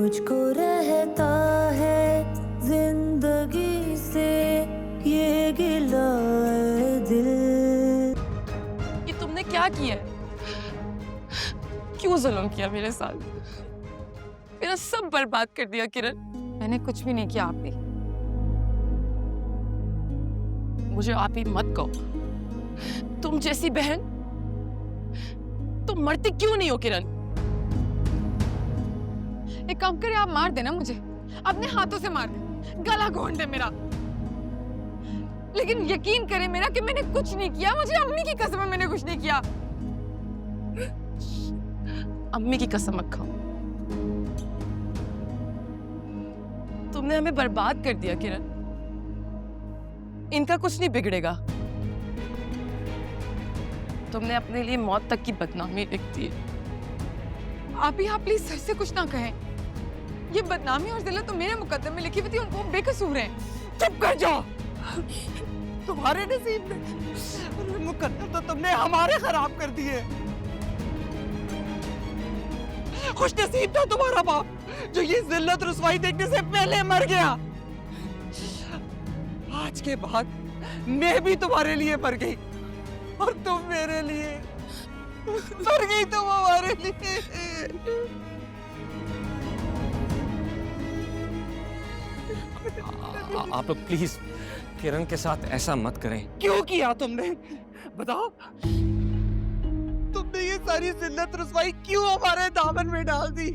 मुझको रहता है जिंदगी से ये गिला है दिल। ये तुमने क्या किया है? क्यों जुल्म किया मेरे साथ? मेरा सब बर्बाद कर दिया किरण। मैंने कुछ भी नहीं किया आप भी। मुझे आप ही मत कहो। तुम जैसी बहन तुम मरती क्यों नहीं हो किरण? एक काम करे, आप मार देना मुझे, अपने हाथों से मार दे, गला घोंट दे मेरा। लेकिन यकीन करे मेरा कि मैंने कुछ नहीं किया। मुझे अम्मी की कसम है, मैंने कुछ नहीं किया। अम्मी की कसम मत खाओ। तुमने हमें बर्बाद कर दिया किरण। इनका कुछ नहीं बिगड़ेगा। तुमने अपने लिए मौत तक की बदनामी लिख दी। आप प्लीज सर से कुछ ना कहें। ये बदनामी और जिल्लत तो मेरे मुकद्दर में लिखी हुई थी, उनको बेकसूर हैं। चुप कर जाओ। तुम्हारे नसीब में मुकद्दर तो तुमने हमारे खराब कर दिए। खुश नसीब था तुम्हारा बाप जो ये जिल्लत रुसवाई देखने से पहले मर गया। आज के बाद मैं भी तुम्हारे लिए मर गई और तुम मेरे लिए मर गई, तुम हमारे लिए। आप लोग प्लीज किरण के साथ ऐसा मत करें। क्यों किया तुमने? बताओ, तुमने ये सारी जिल्लत रुसवाई क्यों हमारे दामन में डाल दी?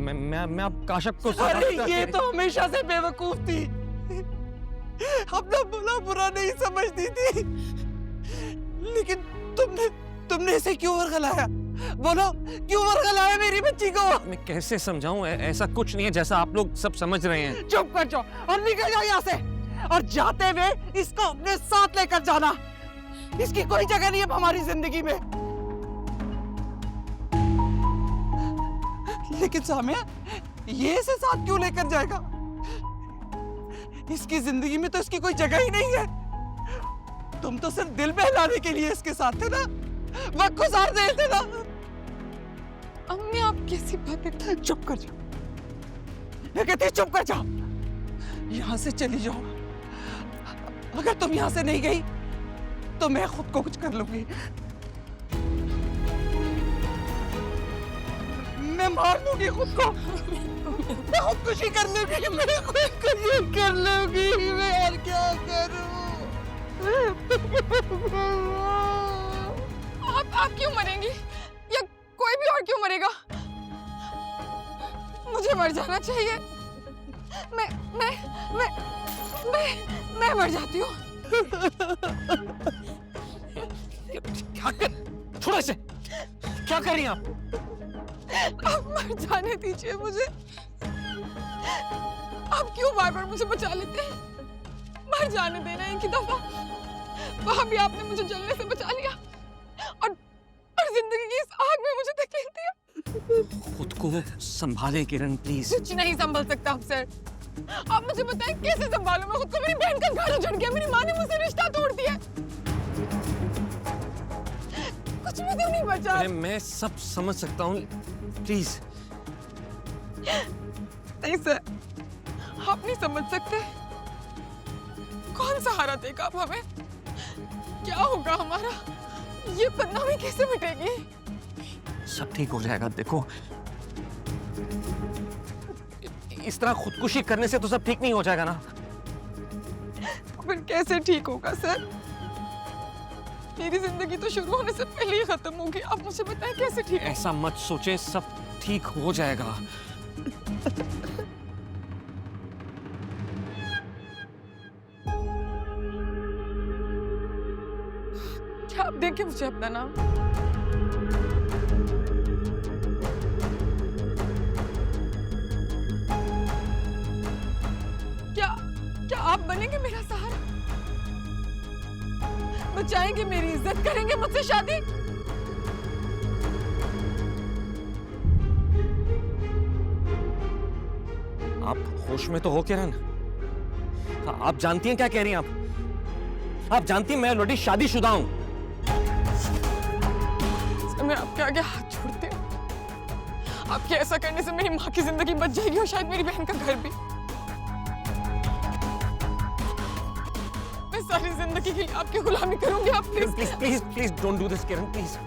मैं अब काशफ को अरे ये तो हमेशा से बेवकूफ थी, अपना भला बुरा नहीं समझती थी। लेकिन तुमने इसे क्यों वरगलाया? बोलो, क्यों वरगलाया मेरी बच्ची को? मैं कैसे समझाऊं? ऐसा कुछ नहीं है जैसा आप लोग सब समझ रहे हैं। चुप कर जाओ और निकल जाओ यहाँ से। और जाते हुए इसको अपने साथ लेकर जाना। इसकी कोई जगह नहीं है हमारी जिंदगी में। लेकिन सामिया, ये इसे साथ क्यों लेकर जाएगा? इसकी जिंदगी में तो इसकी कोई जगह ही नहीं है। तुम तो सिर्फ दिल बहलाने के लिए इसके साथ थे ना, वक्त गुजार रहे थे ना। अम्मी आप कैसी बातें? चुप कर जाओ, मैं कहती चुप कर जाओ। यहां से चली जाओ। अगर तुम यहां से नहीं गई तो मैं खुद को कुछ कर लूंगी। मैं मार लूंगी खुद को। मैं खुदकुशी कर लूंगी। मैं खुदकुशी कर लूंगी। मैं और क्या करूं? आप क्यों मरेंगी? या कोई भी और क्यों मरेगा? मुझे मर जाना चाहिए। मैं मर जाती हूँ। क्या कर? छोड़ो इसे। क्या कर रही हैं आप? आप मर जाने दीजिए मुझे। आप क्यों बार बार मुझे बचा लेते हैं? मर जाने देना एक ही दफा। वहां भी आपने मुझे जलने से बचा लिया और जिंदगी की इस आग में मुझे धकेल दिया। खुद को संभालें किरण प्लीज। कुछ नहीं संभल सकता अफसर। आप मुझे बताएं कैसे संभालूं मैं खुद को? मेरी बहन का गाना चढ़ गया, मेरी माँ ने मुझसे रिश्ता तोड़ दिया। कुछ भी तो नहीं बचा। अरे मैं सब समझ सकता हूँ, प्लीज। नहीं सर, आप नहीं समझ सकते। कौन सहारा देगा आप हमें? क्या होगा हमारा? ये बदनामी कैसे मिटेगी? सब ठीक हो जाएगा। देखो, इस तरह खुदकुशी करने से तो सब ठीक नहीं हो जाएगा ना। फिर कैसे ठीक होगा सर? मेरी जिंदगी तो शुरू होने से पहले ही खत्म होगी। आप मुझे बताएं कैसे ठीक? ऐसा मत सोचे, सब ठीक हो जाएगा। क्या आप देंगे मुझे अपना नाम? क्या आप बनेंगे मेरा सहारा? बचाएंगे मेरी इज्जत, करेंगे मुझसे शादी? आप होश में तो हो किरण? आप जानती हैं क्या कह रही हैं आप जानती हैं मैं ऑलरेडी शादीशुदा हूं। मैं आपके आगे हाथ छोड़ती हूँ। आपके ऐसा करने से मेरी माँ की जिंदगी बच जाएगी और शायद मेरी बहन का घर भी। मैं सारी जिंदगी के लिए आपकी गुलामी करूंगी। आप please please please please don't do this Kiran, please.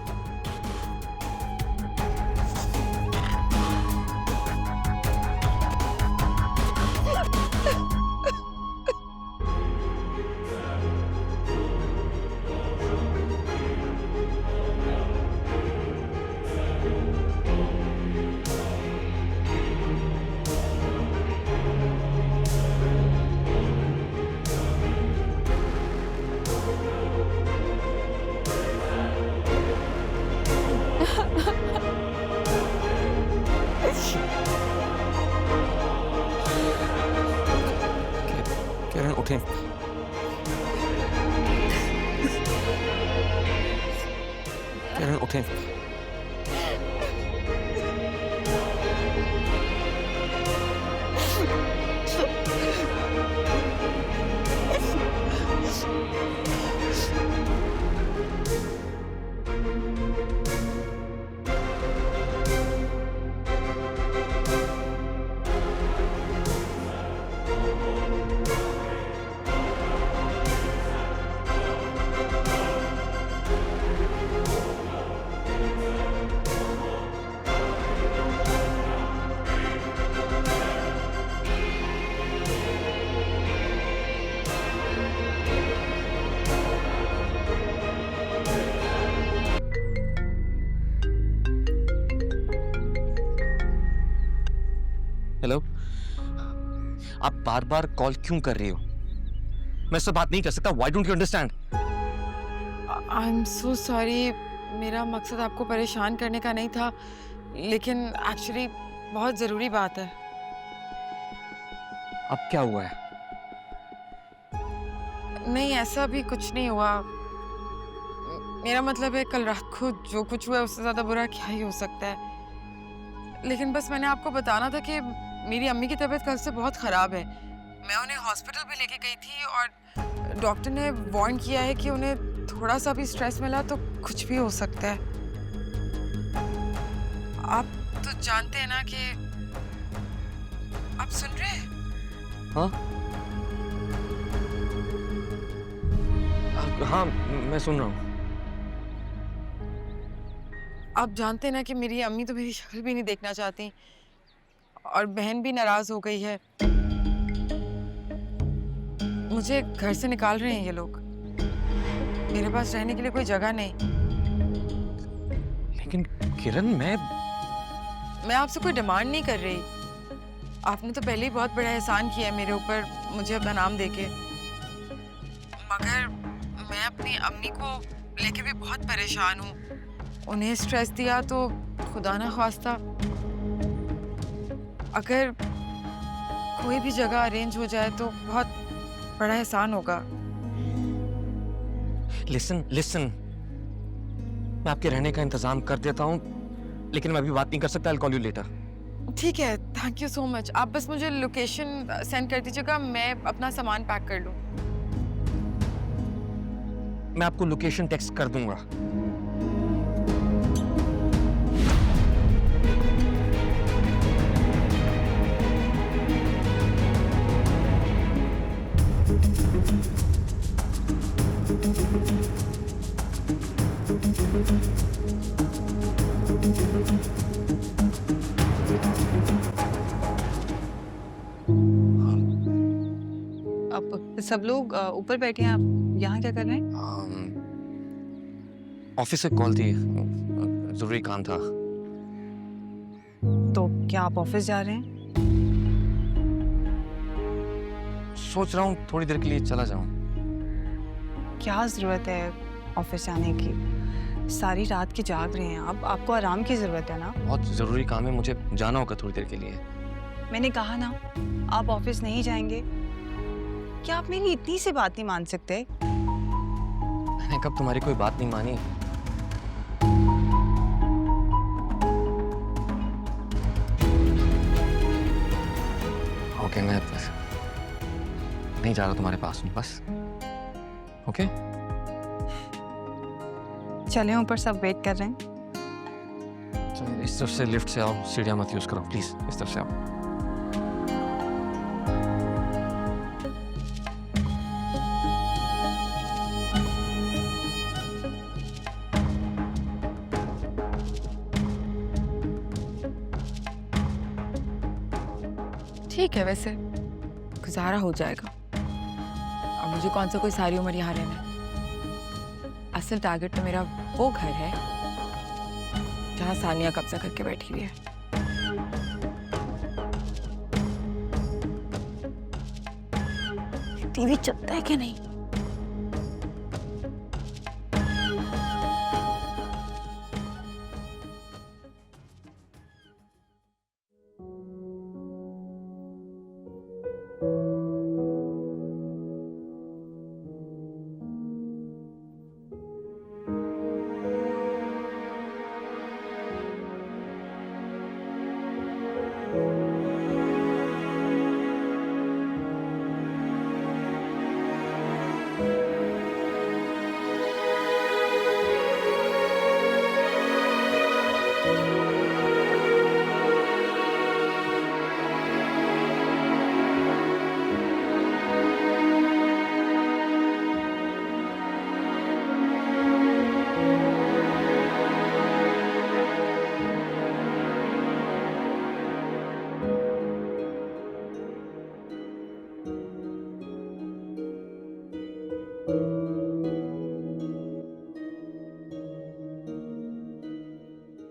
Kiran उठें। किरण उठें। हेलो, आप बार बार कॉल क्यों कर रही हो? मैं इससे बात नहीं कर सकता। Why don't you understand? I am so sorry, मेरा मकसद आपको परेशान करने का नहीं था, लेकिन एक्चुअली बहुत ज़रूरी बात है। अब क्या हुआ है? नहीं, ऐसा भी कुछ नहीं हुआ। मेरा मतलब है कल रात को जो कुछ हुआ उससे ज़्यादा बुरा क्या ही हो सकता है। लेकिन बस मैंने आपको बताना था कि मेरी अम्मी की तबीयत कल से बहुत ख़राब है। मैं उन्हें हॉस्पिटल भी लेके गई थी और डॉक्टर ने वार्न किया है कि उन्हें थोड़ा सा भी स्ट्रेस मिला तो कुछ भी हो सकता है। आप तो जानते हैं ना कि आप सुन रहे हैं? हाँ हाँ, मैं सुन रहा हूँ। आप जानते हैं ना कि मेरी अम्मी तो मेरी शक्ल भी नहीं देखना चाहती और बहन भी नाराज हो गई है। मुझे घर से निकाल रहे हैं ये लोग। मेरे पास रहने के लिए कोई जगह नहीं। लेकिन किरण, मैं आपसे कोई डिमांड नहीं कर रही। आपने तो पहले ही बहुत बड़ा एहसान किया है मेरे ऊपर, मुझे अपना नाम देके। मगर मैं अपनी अम्मी को लेके भी बहुत परेशान हूँ। उन्हें स्ट्रेस दिया तो खुदा ना ख्वास्ता अगर कोई भी जगह अरेंज हो जाए तो बहुत बड़ा एहसान होगा। लिसन, मैं आपके रहने का इंतजाम कर देता हूँ, लेकिन मैं अभी बात नहीं कर सकता। I'll call you later. ठीक है, थैंक यू सो मच। आप बस मुझे लोकेशन सेंड कर दीजिएगा, मैं अपना सामान पैक कर लूँ। मैं आपको लोकेशन टेक्स्ट कर दूंगा। अब सब लोग ऊपर बैठे हैं, आप यहाँ क्या कर रहे हैं? ऑफिस से कॉल थी, जरूरी काम था। तो क्या आप ऑफिस जा रहे हैं? सोच रहा हूँ थोड़ी देर के लिए चला जाऊँ। क्या जरूरत है ऑफिस जाने की? सारी रात की जाग रहे हैं आप, आपको आराम की जरूरत है ना। बहुत जरूरी काम है, मुझे जाना होगा थोड़ी देर के लिए। मैंने कहा ना आप ऑफिस नहीं जाएंगे। क्या आप मेरी इतनी सी बात नहीं मान सकते? मैंने कब तुम्हारी कोई बात नहीं मानी? ओके, मैं नहीं जा रहा तुम्हारे पास हूँ बस। ओके, चले ऊपर, सब वेट कर रहे हैं। इस तरफ से लिफ्ट से आओ, सीढ़ियाँ मत यूज करो प्लीज, इस तरफ से आओ। ठीक है, वैसे गुजारा हो जाएगा। अब मुझे कौन सा कोई सारी उम्र यहाँ रहना है। असल टारगेट तो मेरा वो घर है जहाँ सानिया कब्जा करके बैठी हुई है। टीवी चलता है क्या नहीं?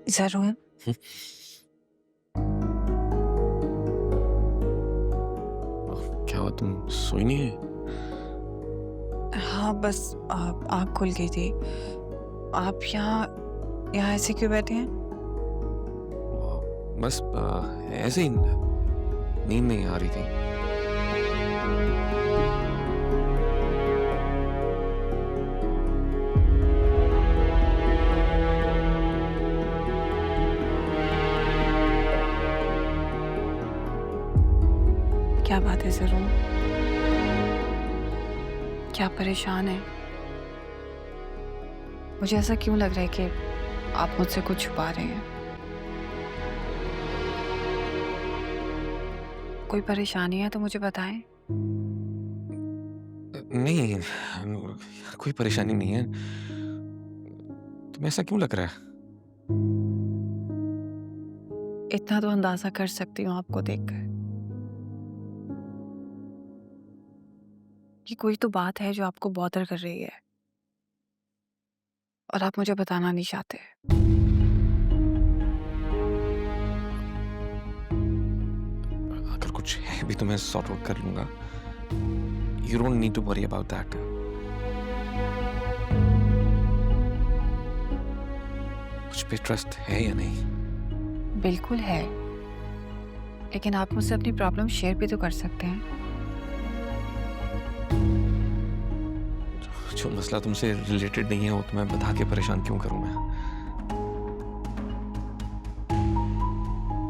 जरूर। क्या हुआ, तुम सोई नहीं है? हाँ, बस आँख खुल गई थी। आप यहाँ यहाँ ऐसे क्यों बैठे हैं? बस ऐसे ही नींद नहीं आ रही थी। क्या बात है जरूर? क्या परेशान है? मुझे ऐसा क्यों लग रहा है कि आप मुझसे कुछ छुपा रहे हैं? कोई परेशानी है तो मुझे बताएं। नहीं, कोई परेशानी नहीं है। तुम्हें ऐसा क्यों लग रहा है? इतना तो अंदाजा कर सकती हूँ आपको देखकर कि कोई तो बात है जो आपको बॉदर कर रही है और आप मुझे बताना नहीं चाहते। अगर कुछ है भी तो मैं सॉर्ट आउट कर लूंगा। You don't need to worry about that. कुछ पे ट्रस्ट है या नहीं? बिल्कुल है, लेकिन आप मुझसे अपनी प्रॉब्लम शेयर भी तो कर सकते हैं। जो मसला तुमसे रिलेटेड नहीं है वो तो मैं बता के परेशान क्यों करूं मैं?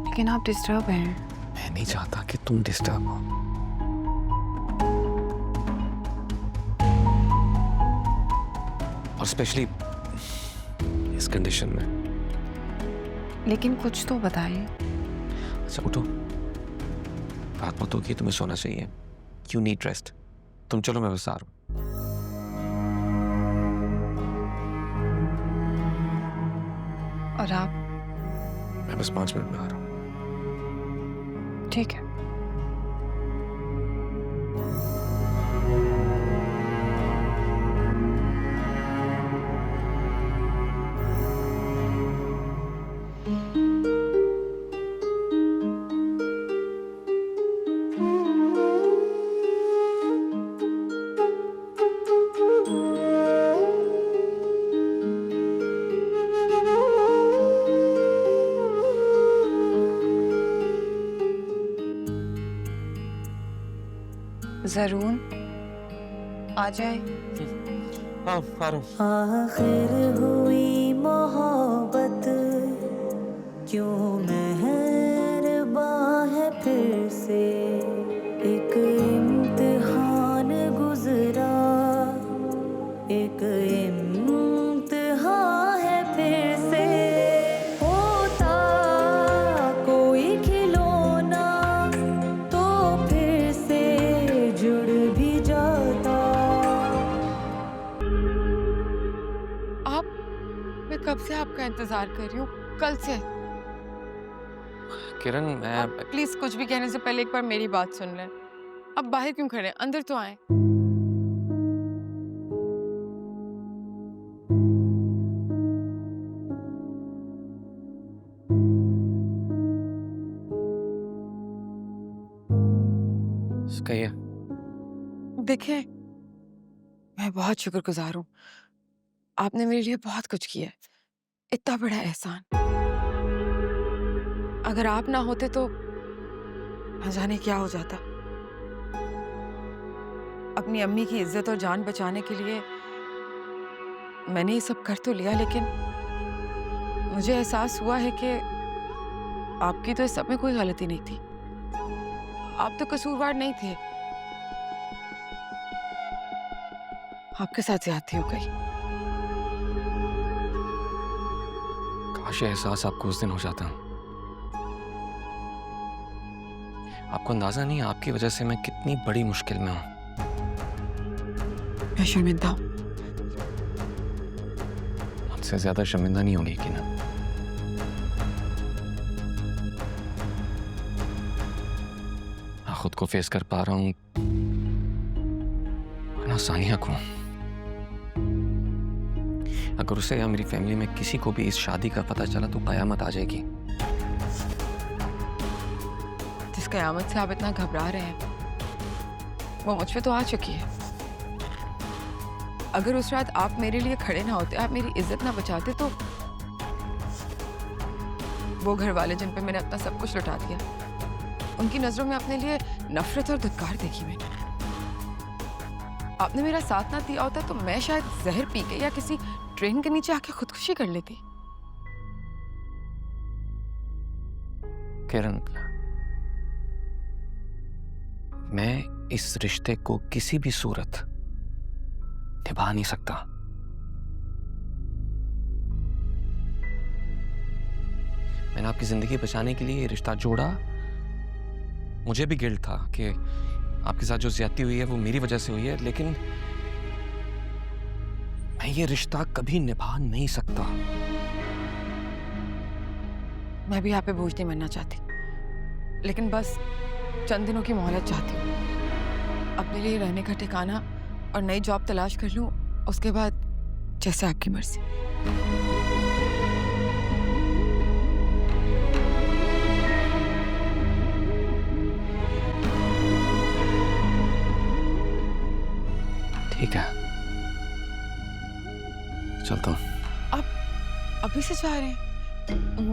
लेकिन आप डिस्टर्ब हैं। मैं नहीं चाहता कि तुम डिस्टर्ब हो। और स्पेशली इस कंडीशन में। लेकिन कुछ तो बताएं। अच्छा उठो, रात मत होगी, तुम्हें सोना चाहिए। You need rest. तुम चलो, मैं बस आ रहा हूं। और आप? मैं बस 5 मिनट में आ रहा हूं। ठीक है। जरूर आ जाए। हाँ, आ रहा हूँ। आखिर हुई मोहब्बत क्यों मेहरबान है फिर से। एक इम्तिहान गुजरा, एक इम्तिहान है फिर से। होता इंतजार कर रही हूँ कल से। किरण मैं प्लीज कुछ भी कहने से पहले एक बार मेरी बात सुन लें। अब बाहर क्यों खड़े हैं, अंदर तो आए। कहिए। देखें, मैं बहुत शुक्रगुजार हूँ। आपने मेरे लिए बहुत कुछ किया है, इतना बड़ा एहसान। अगर आप ना होते तो न जाने क्या हो जाता। अपनी अम्मी की इज्जत और जान बचाने के लिए मैंने ये सब कर तो लिया, लेकिन मुझे एहसास हुआ है कि आपकी तो इस सब में कोई गलती नहीं थी। आप तो कसूरवार नहीं थे। आपके साथ ज्यादती हो गई। काश ये एहसास आपको उस दिन हो जाता। आपको अंदाजा नहीं, आपकी वजह से मैं कितनी बड़ी मुश्किल में हूं। मैं शर्मिंदा हूं। मुझसे ज्यादा शर्मिंदा नहीं होगी कि ना। मैं खुद को फेस कर पा रहा हूं, ना सानिया को। अगर उसे या मेरी फैमिली में किसी को भी इस शादी का पता चला तो कयामत आ जाएगी। जिस कयामत से आप इतना घबरा रहे हैं वो मुझ पे तो आ चुकी है। अगर उस रात आप मेरे लिए खड़े ना होते, आप मेरी इज्जत ना बचाते, तो वो घर वाले जिन पे मैंने अपना सब कुछ लुटा दिया, उनकी नजरों में अपने लिए नफरत और धिक्कार देखी मैंने। आपने मेरा साथ ना दिया होता तो मैं शायद जहर पी के या किसी ट्रेन के नीचे आके खुदकुशी कर लेती। किरण, मैं इस रिश्ते को किसी भी सूरत निभा नहीं सकता। मैंने आपकी जिंदगी बचाने के लिए ये रिश्ता जोड़ा। मुझे भी गिल्ट था कि आपके साथ जो ज्यादती हुई है वो मेरी वजह से हुई है, लेकिन मैं ये रिश्ता कभी निभा नहीं सकता। मैं भी यहाँ पे बोझ नहीं बनना चाहती, लेकिन बस चंद दिनों की मोहलत चाहती हूँ। अपने लिए रहने का ठिकाना और नई जॉब तलाश कर लूँ, उसके बाद जैसे आपकी मर्जी। ठीक है, चलता हूँ। आप अभी से जा रहे हैं?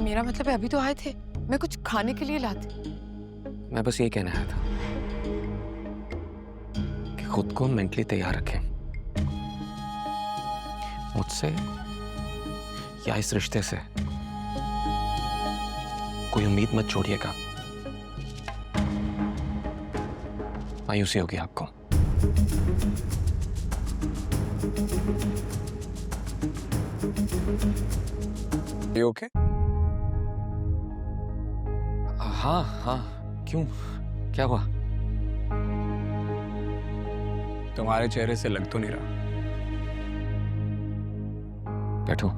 मेरा मतलब है अभी तो आए थे, मैं कुछ खाने के लिए लाती। मैं बस ये कहना आया था कि खुद को मेंटली तैयार रखें। मुझसे या इस रिश्ते से कोई उम्मीद मत छोड़िएगा, मायूसी होगी आपको। ये ओके? हाँ हाँ, क्यों, क्या हुआ? तुम्हारे चेहरे से लग तो नहीं रहा। बैठो।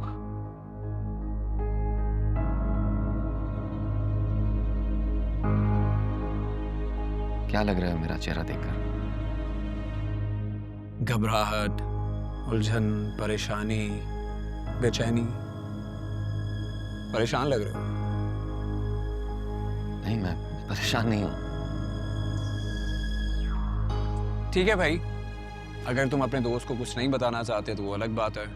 क्या लग रहा है मेरा चेहरा देखकर? घबराहट, उलझन, परेशानी, बेचैनी। परेशान लग रहे हो। नहीं, मैं परेशान नहीं हूं। ठीक है भाई, अगर तुम अपने दोस्त को कुछ नहीं बताना चाहते तो वो अलग बात है।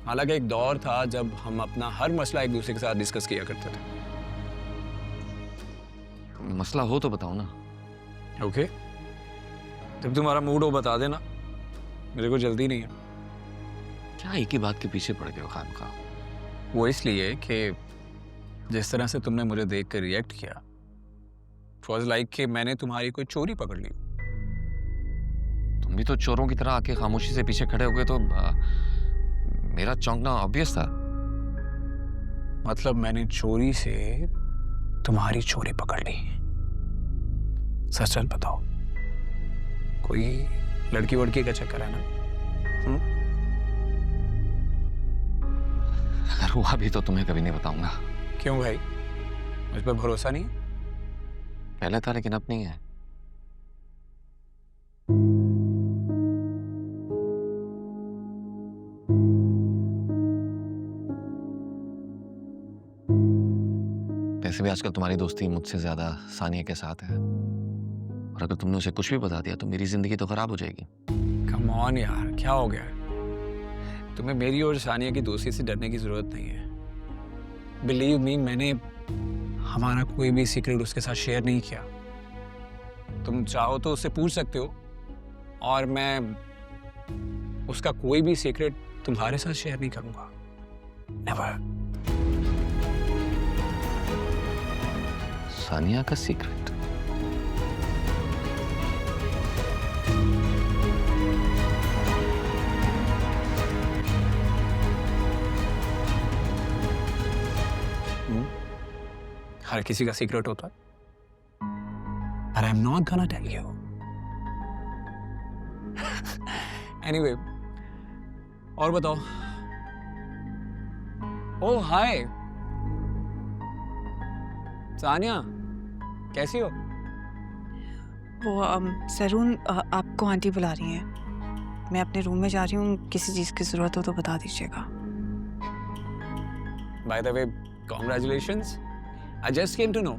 हालांकि एक दौर था जब हम अपना हर मसला एक दूसरे के साथ डिस्कस किया करते थे। मसला हो तो बताओ ना। ओके, जब तुम्हारा मूड हो बता देना, मेरे को जल्दी नहीं है। क्या एक ही बात के पीछे पड़ गए हो खामखा? वो इसलिए कि जिस तरह से तुमने मुझे देख कर रिएक्ट किया, वाज लाइक कि मैंने तुम्हारी कोई चोरी पकड़ ली। तुम भी तो चोरों की तरह आके खामोशी से पीछे खड़े हो गए, तो मेरा चौंकना ऑब्वियस था। मतलब मैंने चोरी से तुम्हारी चोरी पकड़ ली। सच सच बताओ, कोई लड़की वड़की का चक्कर है ना? अगर हुआ भी तो तुम्हें कभी नहीं बताऊंगा। क्यों भाई, मुझ पर भरोसा नहीं? पहले था लेकिन अब नहीं है। वैसे भी आजकल तुम्हारी दोस्ती मुझसे ज्यादा सानिया के साथ है, और अगर तुमने उसे कुछ भी बता दिया तो मेरी जिंदगी तो खराब हो जाएगी। कम ऑन यार, क्या हो गया? तुम्हें मेरी और सानिया की दोस्ती से डरने की जरूरत नहीं है। बिलीव मी, मैंने हमारा कोई भी सीक्रेट उसके साथ शेयर नहीं किया। तुम चाहो तो उससे पूछ सकते हो, और मैं उसका कोई भी सीक्रेट तुम्हारे साथ शेयर नहीं करूंगा। नेवर। सानिया का सीक्रेट? हर किसी का सीक्रेट होता है, but I'm not gonna tell you. Anyway, और बताओ। ओह हाय सानिया, कैसी हो? वो सरून, आपको आंटी बुला रही हैं। मैं अपने रूम में जा रही हूँ, किसी चीज़ की ज़रूरत हो तो बता दीजिएगा। By the way, congratulations. I just came to know.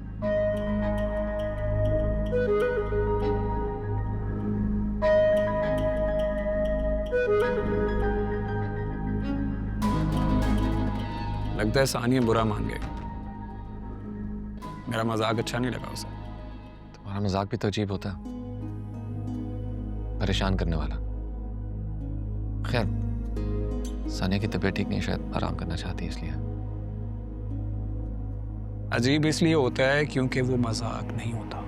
लगता है सानिया बुरा मान गई। मेरा मजाक अच्छा नहीं लगा उसे। तुम्हारा मजाक भी तो अजीब होता है, परेशान करने वाला। खैर, सानिया की तबीयत ठीक नहीं, शायद आराम करना चाहती है इसलिए। अजीब इसलिए होता है क्योंकि वो मजाक नहीं होता।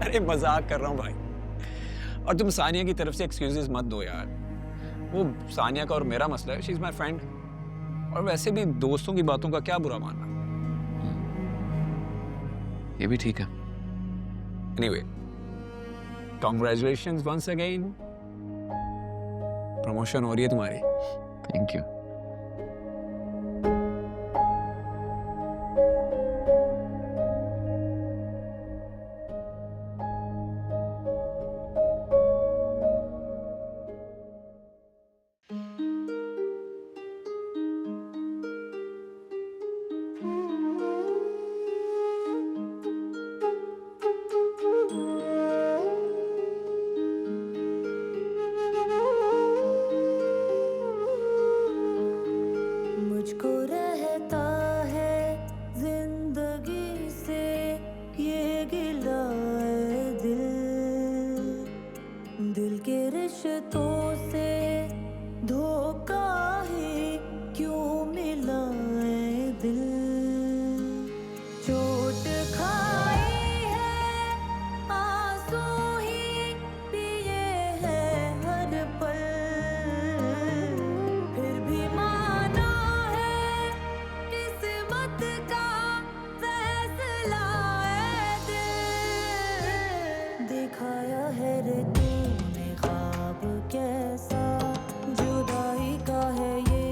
अरे मजाक कर रहा हूं भाई। और तुम सानिया की तरफ से एक्सक्यूजेस मत दो यार। वो सानिया का और मेरा मसला है, शी इज माय फ्रेंड। और वैसे भी दोस्तों की बातों का क्या बुरा मानना। ये भी ठीक है। Anyway, congratulations once again. Promotion हो रही है तुम्हारी। Thank you. मुझको रहता है जिंदगी से ये गिला है दिल के रिश्तों से धोखा ही क्यों मिला है दिल। चोट खाई है, आंसू ही पिए हैं हर पल, फिर भी माना है किस्मत का फैसला है दिल। दिखाया है रे तूने ख्वाब कैसा, जुदाई का है ये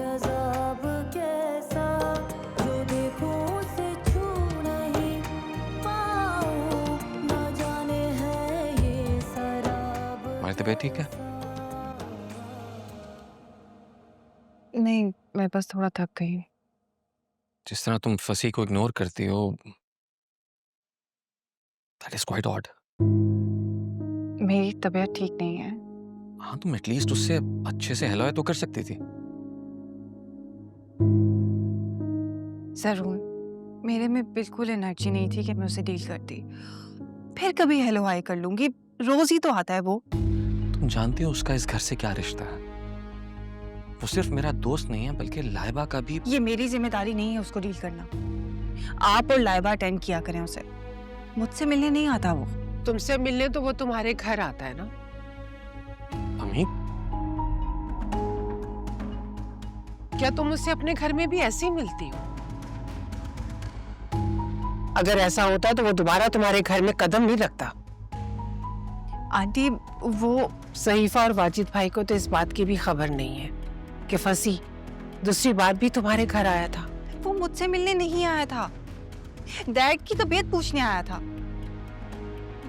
अजाब कैसा, जो देखूं उसे छू नहीं पाऊं, ना जाने है ये शराब। तुम्हारी तबीयत ठीक है? नहीं, मैं बस थोड़ा थक गई। जिस तरह तुम फंसी को इग्नोर करती हो, दैट इज क्वाइट ऑड। मेरी तबीयत ठीक नहीं है। हाँ, तुम एटलीस्ट उससे अच्छे से हेलो तो कर सकती थी। जरूर, मेरे में बिल्कुल एनर्जी नहीं थी कि मैं उसे डील करती। फिर कभी हेलो हाय कर लूंगी, रोज ही तो आता है वो। तुम जानती हो उसका इस घर से क्या रिश्ता है? वो सिर्फ मेरा दोस्त नहीं है बल्कि लाइबा का भी। ये मेरी जिम्मेदारी नहीं है उसको डील करना। आप और लाइबा अटेंड किया करें उसे, मुझसे मिलने नहीं आता वो। तुमसे मिलने तो वो तुम्हारे घर आता है ना। अम्मी, क्या तुम उससे अपने घर में भी ऐसे ही मिलती हो? अगर ऐसा होता तो वो दोबारा तुम्हारे घर में कदम नहीं रखता। आंटी, वो सहीफा और वाजिद भाई को तो इस बात की भी खबर नहीं है कि फसी दूसरी बार भी तुम्हारे घर आया था। वो मुझसे मिलने नहीं आया था, डैड की तबीयत पूछने आया था।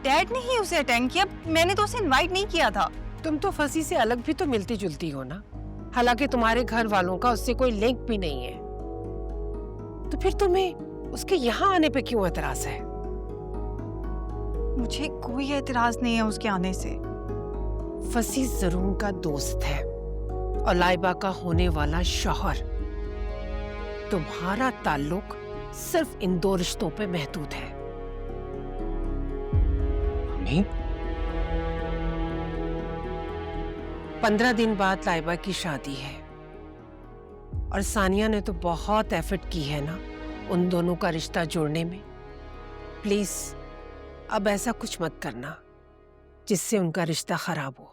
डैड ने ही उसे अटेंड किया, मैंने तो उसे इनवाइट नहीं किया था। तुम तो फसी से अलग भी तो मिलती जुलती हो ना, हालांकि तुम्हारे घर वालों का उससे कोई लिंक भी नहीं है। तो फिर तुम्हें उसके यहाँ आने पे क्यों एतराज है? मुझे कोई एतराज नहीं है उसके आने से। फसी जरून का दोस्त है और लाइबा का होने वाला शौहर। तुम्हारा ताल्लुक सिर्फ इन दो रिश्तों पे महदूद है। मम्मी 15 दिन बाद लाइबा की शादी है और सानिया ने तो बहुत एफर्ट की है ना उन दोनों का रिश्ता जोड़ने में। प्लीज अब ऐसा कुछ मत करना जिससे उनका रिश्ता खराब हो।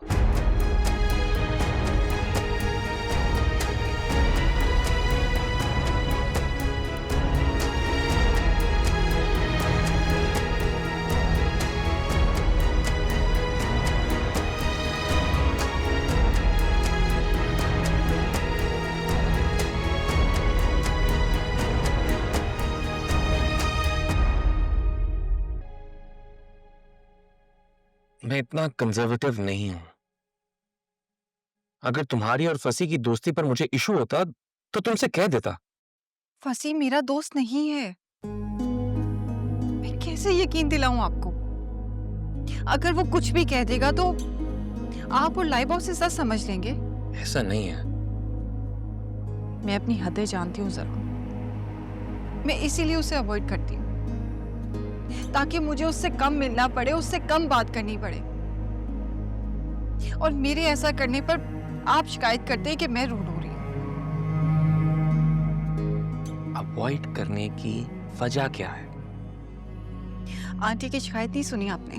मैं इतना कंजर्वेटिव नहीं हूं। अगर तुम्हारी और फसी की दोस्ती पर मुझे इशू होता तो तुमसे कह देता। फसी मेरा दोस्त नहीं है। मैं कैसे यकीन दिलाऊं आपको? अगर वो कुछ भी कह देगा तो आप और लाइबा उसे सच समझ लेंगे। ऐसा नहीं है। मैं अपनी हदें जानती हूँ जरूर। मैं इसीलिए उसे अवॉइड करती हूँ ताकि मुझे उससे कम मिलना पड़े, उससे कम बात करनी पड़े। और मेरे ऐसा करने पर आप शिकायत करते हैं कि मैं रूड हो रही हूँ। अवॉइड करने की वजह क्या है? आंटी की शिकायत नहीं सुनी आपने?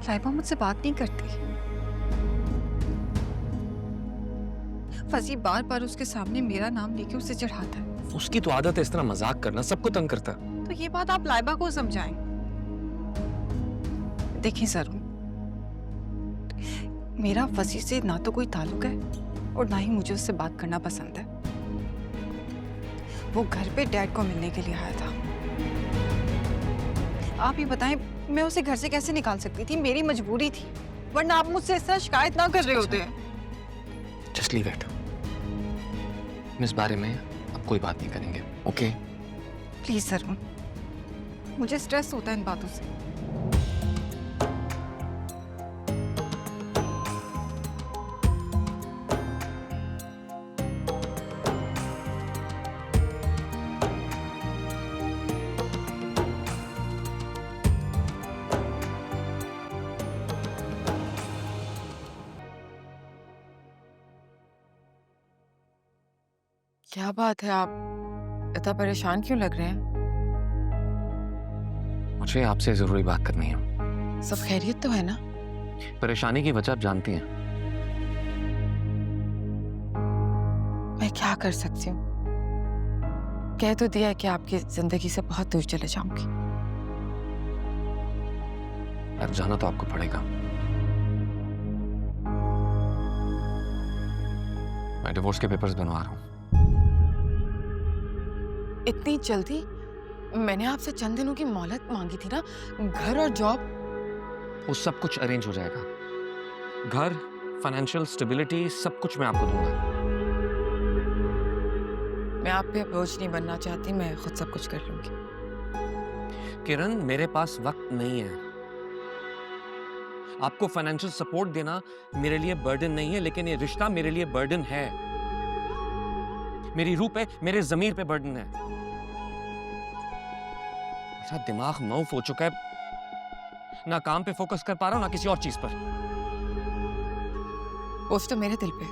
लाइबा मुझसे बात नहीं करती। फसी बार बार उसके सामने मेरा नाम लेके उसे चढ़ाता है। उसकी तो आदत है इस तरह मजाक करना, सबको तंग करता। तो ये बात आप लाइबा को समझाएं। देखिए जरूर, मेरा फसी से ना तो कोई ताल्लुक है और ना ही मुझे उससे बात करना पसंद है। वो घर पे डैड को मिलने के लिए आया था। आप ही बताएं, मैं उसे घर से कैसे निकाल सकती थी? मेरी मजबूरी थी, वरना आप मुझसे इस तरह शिकायत ना कर रहे होते हैं। Just leave it. इस बारे में अब कोई बात नहीं करेंगे, ओके? प्लीज जरूर, मुझे स्ट्रेस होता है इन बातों से। क्या बात है, आप इतना परेशान क्यों लग रहे हैं? मुझे आपसे जरूरी बात करनी है। सब खैरियत तो है ना? परेशानी की वजह आप जानती हैं। मैं क्या कर सकती हूँ? कह तो दिया है कि आपकी जिंदगी से बहुत दूर चले जाऊंगी। अब जाना तो आपको पड़ेगा। मैं डिवोर्स के पेपर्स बनवा रहा हूँ। इतनी जल्दी? मैंने आपसे चंद दिनों की मोहलत मांगी थी ना। घर और जॉब वो सब कुछ अरेंज हो जाएगा। घर, फाइनेंशियल स्टेबिलिटी, सब कुछ मैं आपको दूंगा। मैं आप पे बोझ नहीं बनना चाहती, मैं खुद सब कुछ कर लूंगी। किरण, मेरे पास वक्त नहीं है। आपको फाइनेंशियल सपोर्ट देना मेरे लिए बर्डन नहीं है, लेकिन ये रिश्ता मेरे लिए बर्डन है। मेरी रूह पे, मेरे जमीर पे बर्डन है। मेरा दिमाग मऊफ हो चुका है, ना काम पे फोकस कर पा रहा हूं, ना किसी और चीज पर। बोझ तो मेरे दिल पे।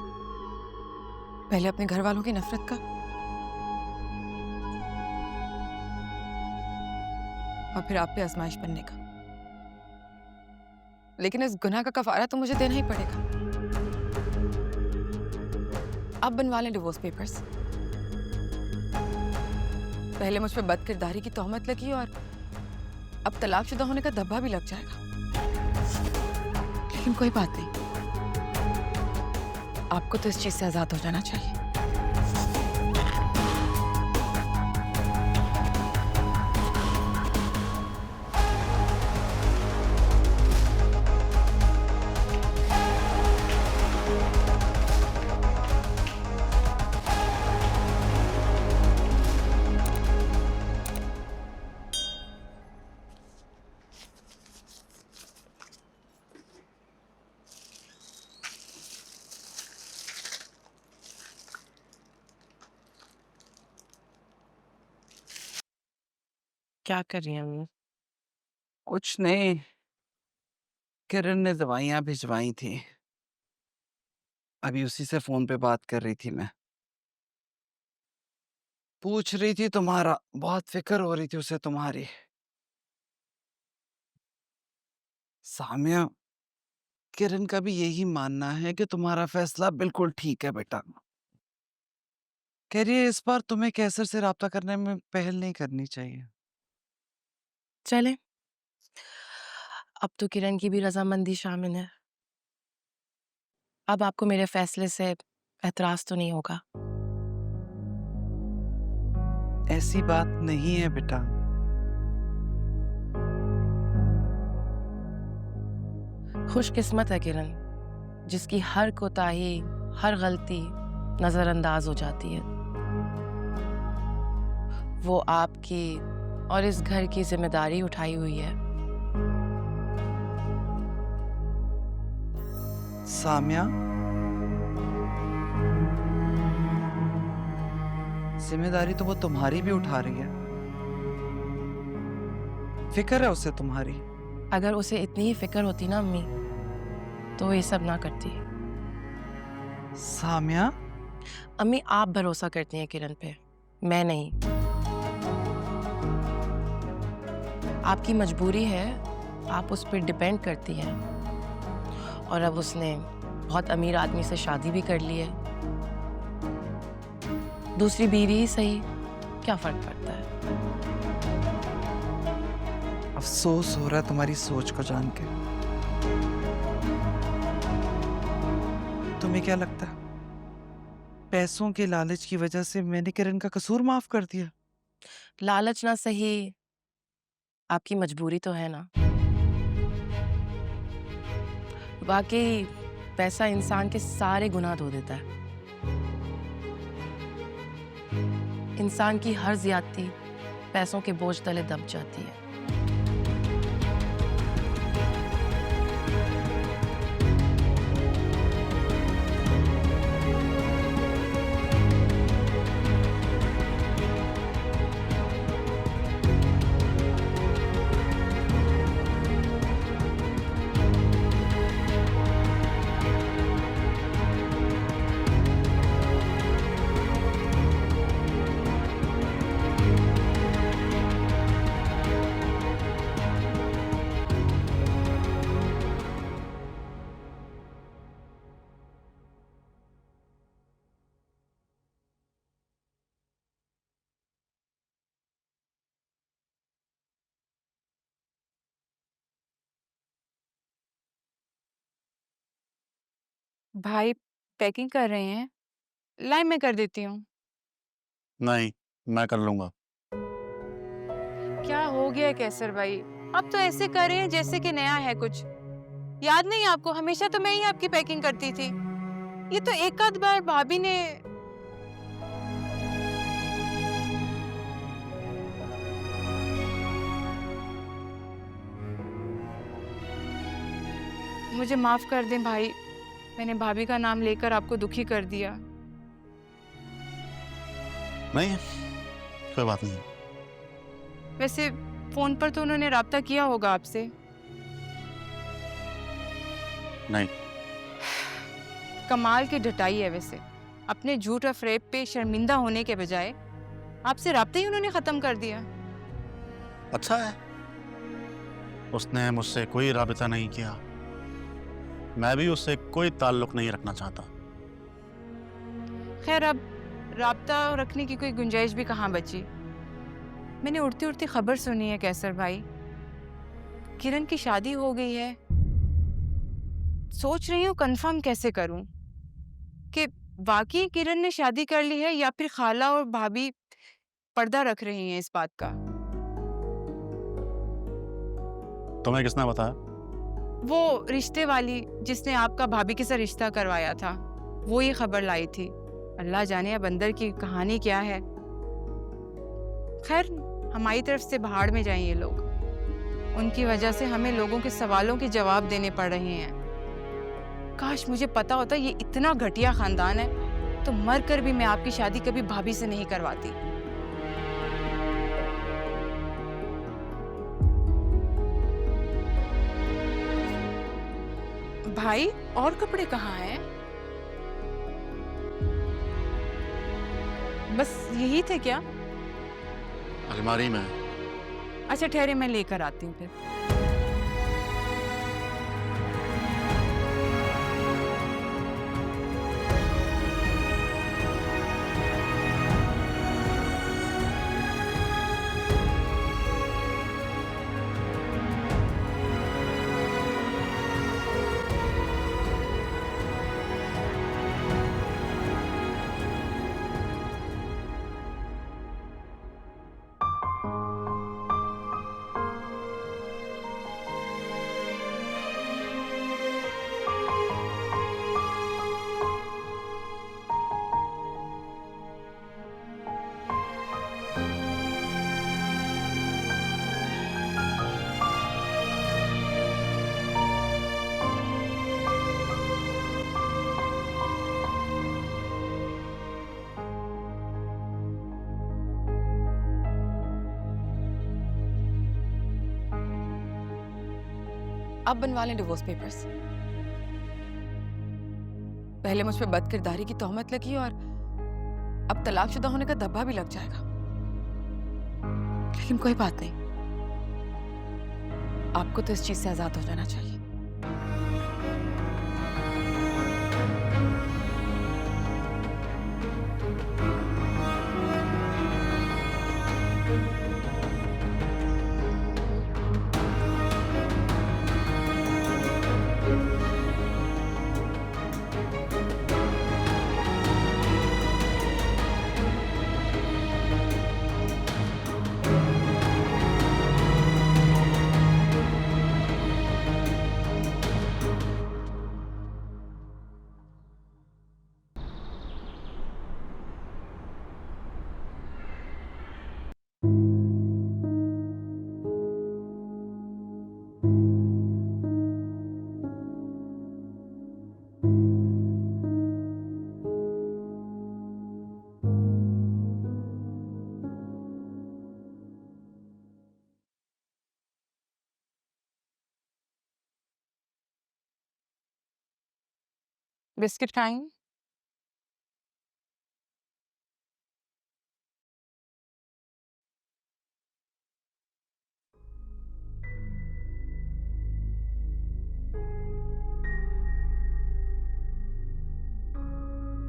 पहले अपने घर वालों की नफरत का, और फिर आप पे आजमाइश बनने का। लेकिन इस गुनाह का कफारा तो मुझे देना ही पड़ेगा। आप बनवा लें डिवोर्स पेपर्स। पहले मुझ पे बदकिरदारी की तोहमत लगी और अब तलाकशुदा होने का धब्बा भी लग जाएगा। लेकिन कोई बात नहीं, आपको तो इस चीज से आजाद हो जाना चाहिए। क्या कर रही हैं अम्मी? कुछ नहीं, किरण ने दवाइयाँ भिजवाई थी, अभी उसी से फोन पे बात कर रही थी। मैं पूछ रही थी तुम्हारा, बहुत फिक्र हो रही थी उसे तुम्हारी। साम्या, किरण का भी यही मानना है कि तुम्हारा फैसला बिल्कुल ठीक है बेटा। कह रही है इस बार तुम्हें कैसर से राब्ता करने में पहल नहीं करनी चाहिए। चले, अब तो किरण की भी रजामंदी शामिल है। अब आपको मेरे फैसले से एतराज तो नहीं होगा? ऐसी बात नहीं है बेटा। खुशकिस्मत है किरण, जिसकी हर कोताही, हर गलती नजरअंदाज हो जाती है। वो आपकी और इस घर की जिम्मेदारी उठाई हुई है। साम्या, जिम्मेदारी तो वो तुम्हारी भी उठा रही है, फिक्र है उसे तुम्हारी। अगर उसे इतनी ही फिक्र होती ना अम्मी, तो वो ये सब ना करती। साम्या, अम्मी आप भरोसा करती हैं किरण पे, मैं नहीं। आपकी मजबूरी है, आप उस पर डिपेंड करती हैं। और अब उसने बहुत अमीर आदमी से शादी भी कर ली है। दूसरी बीवी ही सही, क्या फर्क पड़ता है? अफसोस हो रहा है तुम्हारी सोच को जान के। तुम्हें क्या लगता है पैसों के लालच की वजह से मैंने किरण का कसूर माफ कर दिया? लालच ना सही, आपकी मजबूरी तो है ना। वाकई पैसा इंसान के सारे गुनाह धो देता है। इंसान की हर ज्यादती पैसों के बोझ तले दब जाती है। भाई पैकिंग कर रहे हैं, लाई मैं कर देती हूँ। नहीं, मैं कर लूंगा। क्या हो गया है कैसर भाई? आप तो ऐसे कर रहे हैं जैसे कि नया है कुछ। याद नहीं आपको, हमेशा तो मैं ही आपकी पैकिंग करती थी। ये तो एक आध बार भाभी ने। मुझे माफ कर दें भाई, मैंने भाभी का नाम लेकर आपको दुखी कर दिया। नहीं, कोई बात नहीं। वैसे फोन पर तो उन्होंने राब्ता किया होगा आपसे? नहीं। कमाल की ढटाई है वैसे। अपने झूठ और फ्रेब पे शर्मिंदा होने के बजाय आपसे राब्ता ही उन्होंने खत्म कर दिया। अच्छा है, उसने मुझसे कोई राबिता नहीं किया, मैं भी उससे कोई ताल्लुक नहीं रखना चाहता। खैर, अब राब्ता रखने की कोई गुंजाइश भी कहाँ बची। मैंने उड़ती उड़ती खबर सुनी है कैसर भाई, किरण की शादी हो गई है। सोच रही हूँ कंफर्म कैसे करूं कि वाकई किरण ने शादी कर ली है या फिर खाला और भाभी पर्दा रख रही हैं इस बात का। तुम्हें किसने बताया? वो रिश्ते वाली जिसने आपका भाभी के साथ रिश्ता करवाया था, वो ये खबर लाई थी। अल्लाह जाने अब अंदर की कहानी क्या है। खैर, हमारी तरफ से भाड़ में जाएं ये लोग। उनकी वजह से हमें लोगों के सवालों के जवाब देने पड़ रहे हैं। काश मुझे पता होता ये इतना घटिया खानदान है तो मर कर भी मैं आपकी शादी कभी भाभी से नहीं करवाती। भाई, और कपड़े कहाँ हैं? बस यही थे क्या? अलमारी में। अच्छा ठहरे, मैं लेकर आती हूँ फिर। अब बनवा लें डिवोर्स पेपर्स। पहले मुझ पे बदकिरदारी की तोहमत लगी और अब तलाकशुदा होने का धब्बा भी लग जाएगा। लेकिन कोई बात नहीं, आपको तो इस चीज से आजाद हो जाना चाहिए। बिस्किट खाएंगे?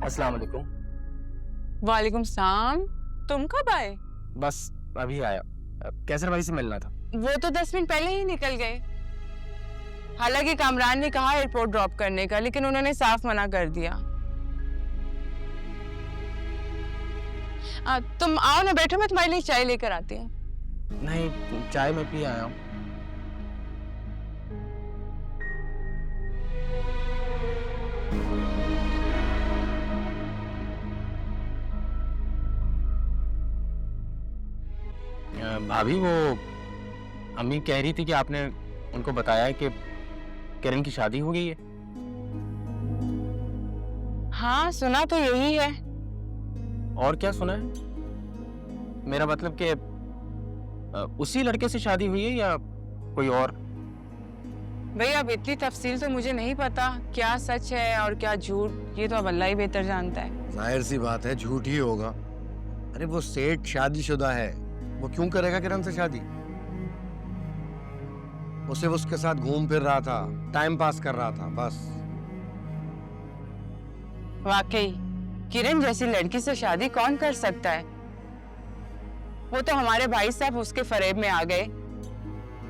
अस्सलाम वालेकुम। वालेकुम सलाम। तुम कब आए? बस अभी आया। कैसर भाई से मिलना था। वो तो 10 मिनट पहले ही निकल गए। हालांकि कामरान ने कहा एयरपोर्ट ड्रॉप करने का, लेकिन उन्होंने साफ मना कर दिया। तुम आओ ना, बैठो, मैं तुम्हारे लिए चाय लेकर आती हूँ। नहीं, चाय मैं पी आया हूँ। भाभी, वो अम्मी कह रही थी कि आपने उनको बताया है कि किरण की शादी हो गई है। हाँ, सुना तो यही है। और क्या सुना है? मेरा मतलब कि उसी लड़के से शादी हुई है या कोई और? भैया, अब इतनी तफसील तो मुझे नहीं पता, क्या सच है और क्या झूठ, ये तो अब अल्लाह ही बेहतर जानता है। जाहिर सी बात है, झूठ ही होगा। अरे वो सेठ शादीशुदा है, वो क्यों करेगा किरण से शादी? वो सिर्फ उसके साथ घूम फिर रहा था, टाइम पास कर रहा था, बस। वाकई किरण जैसी लड़की से शादी कौन कर सकता है? वो तो हमारे भाई साहब उसके फरेब में आ गए।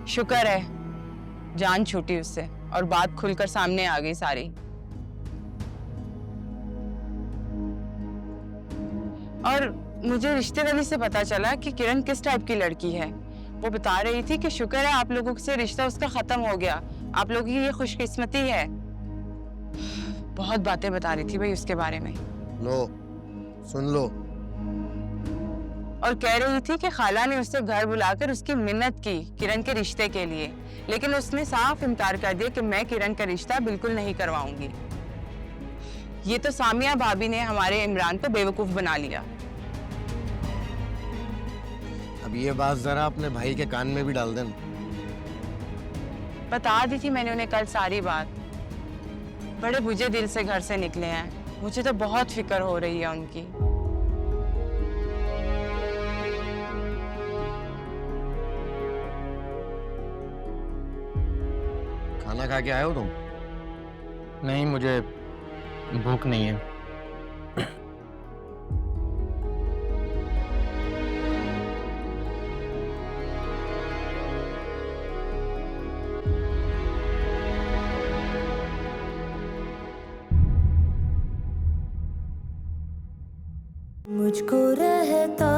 शुक्र है जान छूटी उससे, और बात खुलकर सामने आ गई सारी। और मुझे रिश्तेदारी से पता चला कि किरण किस टाइप की लड़की है। वो बता रही थी कि शुक्र है आप लोगों से रिश्ता उसका खत्म हो गया, आप लोगों की ये खुशकिस्मती है। बहुत बातें बता रही थी भाई उसके बारे में। लो सुन लो। और कह रही थी कि खाला ने उससे घर बुलाकर उसकी मिन्नत की किरण के रिश्ते के लिए, लेकिन उसने साफ इनकार कर दिया कि मैं किरण का रिश्ता बिल्कुल नहीं करवाऊंगी। ये तो सामिया भाभी ने हमारे इमरान को बेवकूफ बना लिया। अब ये बात जरा अपने भाई के कान में भी डाल देना। बता दी थी मैंने उन्हें कल सारी बात। बड़े बुझे दिल से घर से निकले हैं। मुझे तो बहुत फिक्र हो रही है उनकी। खाना खा के आए हो तुम? नहीं, मुझे भूख नहीं है। मुझको रहता